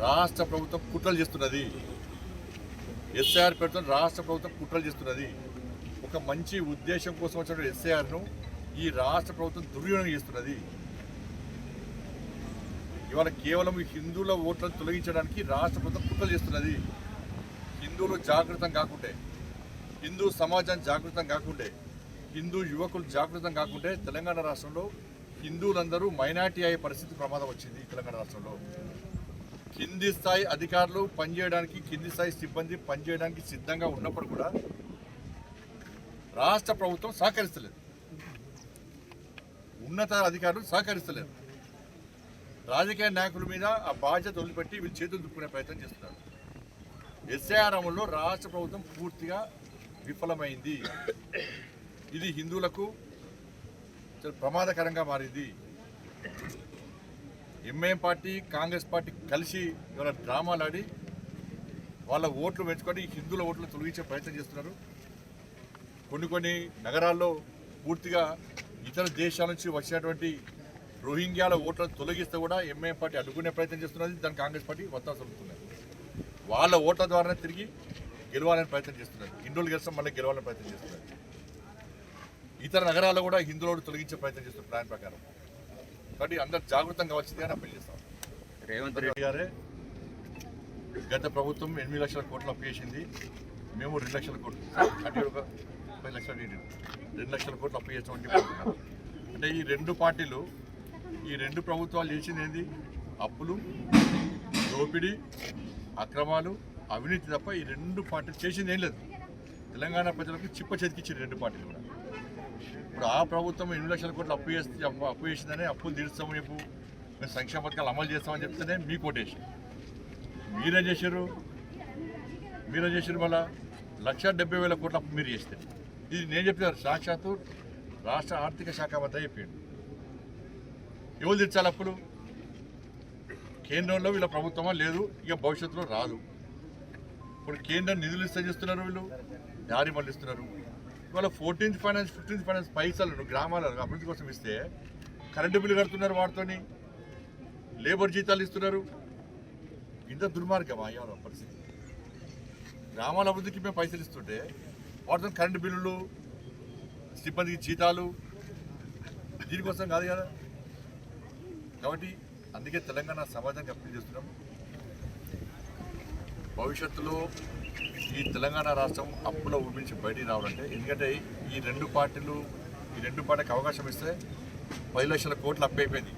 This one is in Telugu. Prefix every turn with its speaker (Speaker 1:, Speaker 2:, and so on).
Speaker 1: రాష్ట్ర ప్రభుత్వం కుట్రలు చేస్తున్నది. ఎస్ఐఆర్ పేరుతో రాష్ట్ర ప్రభుత్వం కుట్రలు చేస్తున్నది. ఒక మంచి ఉద్దేశం కోసం వచ్చిన ఎస్ఐఆర్ను ఈ రాష్ట్ర ప్రభుత్వం దుర్వినియోగం చేస్తున్నది. ఇవాళ కేవలం హిందువుల ఓట్లను తొలగించడానికి రాష్ట్ర ప్రభుత్వం కుట్రలు చేస్తున్నది. హిందువులు జాగృతం కాకుంటే, హిందూ సమాజం జాగృతం కాకుంటే, హిందూ యువకులు జాగృతం కాకుంటే తెలంగాణ రాష్ట్రంలో హిందువులందరూ మైనార్టీ అయ్యే పరిస్థితి ప్రమాదం వచ్చింది. తెలంగాణ రాష్ట్రంలో కింది స్థాయి అధికారులు పనిచేయడానికి, కింది స్థాయి సిబ్బంది పనిచేయడానికి సిద్ధంగా ఉన్నప్పుడు కూడా రాష్ట్ర ప్రభుత్వం సహకరిస్తలేదు, ఉన్నత అధికారులు సహకరిస్తలేరు. రాజకీయ నాయకుల మీద ఆ బాధ్యత వదిలిపెట్టి వీళ్ళు చేతులు దుక్కునే ప్రయత్నం చేస్తున్నారు. ఎస్ఐఆర్ అమలులో రాష్ట్ర ప్రభుత్వం పూర్తిగా విఫలమైంది. ఇది హిందువులకు చాలా ప్రమాదకరంగా మారింది. ఎంఐఎం పార్టీ, కాంగ్రెస్ పార్టీ కలిసి ఇవాళ డ్రామాలు ఆడి వాళ్ళ ఓట్లు పెంచుకొని హిందువుల ఓట్లు తొలగించే ప్రయత్నం చేస్తున్నారు. కొన్ని నగరాల్లో పూర్తిగా ఇతర దేశాల నుంచి వచ్చినటువంటి రోహింగ్యాల ఓట్లను తొలగిస్తే కూడా ఎంఐఎం పార్టీ అడ్డుకునే ప్రయత్నం చేస్తున్నది. దాన్ని కాంగ్రెస్ పార్టీ వత్తాసు పలుకుతున్నది. వాళ్ళ ఓట్ల ద్వారానే తిరిగి గెలవాలని ప్రయత్నం చేస్తున్నారు. హిందువులు గెలిస్తాం మళ్ళీ గెలవాలని ప్రయత్నం చేస్తున్నారు. ఇతర నగరాల్లో కూడా హిందువులను తొలగించే ప్రయత్నం చేస్తున్నారు ప్లాన్ ప్రకారం. కాబట్టి అందరు జాగృతంగా వచ్చింది అని అప్పీల్ చేస్తాం. రేవంత్ రెడ్డి గారే గత ప్రభుత్వం 8 లక్షల కోట్లు అప్పు చేసింది, మేము 2 లక్షల కోట్లు, అంటే ఒక 10 లక్షలు 2 లక్షల కోట్లు అప్పు చేస్తామని చెప్తున్నారు. అంటే ఈ రెండు పార్టీలు, ఈ రెండు ప్రభుత్వాలు చేసింది ఏంది? అప్పులు, దోపిడీ, అక్రమాలు, అవినీతి తప్ప ఈ రెండు పార్టీలు చేసింది ఏం లేదు. తెలంగాణ ప్రజలకు చిప్ప చేతికిచ్చింది రెండు పార్టీలు కూడా. ఇప్పుడు ఆ ప్రభుత్వం 8 లక్షల కోట్లు అప్పు చేసిందనే అప్పులు తీరుస్తామని చెప్పు, మేము సంక్షేమ పథకాలు అమలు చేస్తామని చెప్తేనే మీ కోటేసి మీరేం చేశారు మళ్ళా 1,70,000 కోట్ల అప్పు మీరు చేస్తే. ఇది నేను చెప్పారు, సాక్షాత్తు రాష్ట్ర ఆర్థిక శాఖ మంత్రి చెప్పాడు. ఎవరు తీర్చాలి అప్పులు? కేంద్రంలో వీళ్ళ ప్రభుత్వమా లేదు, ఇక భవిష్యత్తులో రాదు. ఇప్పుడు కేంద్రం నిధులు ఇస్తే చేస్తున్నారు, వీళ్ళు దారి మళ్ళిస్తున్నారు. ఇవాళ 14th ఫైనాన్స్ 15th ఫైనాన్స్ పైసలు గ్రామాల అభివృద్ధి కోసం ఇస్తే కరెంటు బిల్లు కడుతున్నారు, వాటితోని లేబర్ జీతాలు ఇస్తున్నారు. ఇంత దుర్మార్గమా ఇవాళ పరిస్థితి? గ్రామాల అభివృద్ధికి మేము పైసలు ఇస్తుంటే వాటితో కరెంటు బిల్లులు, సిబ్బందికి జీతాలు, దీనికోసం కాదు కదా. కాబట్టి అందుకే తెలంగాణ సమాజానికి అప్పీల్ చేస్తున్నాం, భవిష్యత్తులో ఈ తెలంగాణ రాష్ట్రం అప్పుల ఊబి నుంచి బయటికి రావాలంటే, ఎందుకంటే ఈ రెండు పార్టీలకు అవకాశం ఇస్తే 10 లక్షల కోట్లు అప్పు అయిపోయింది.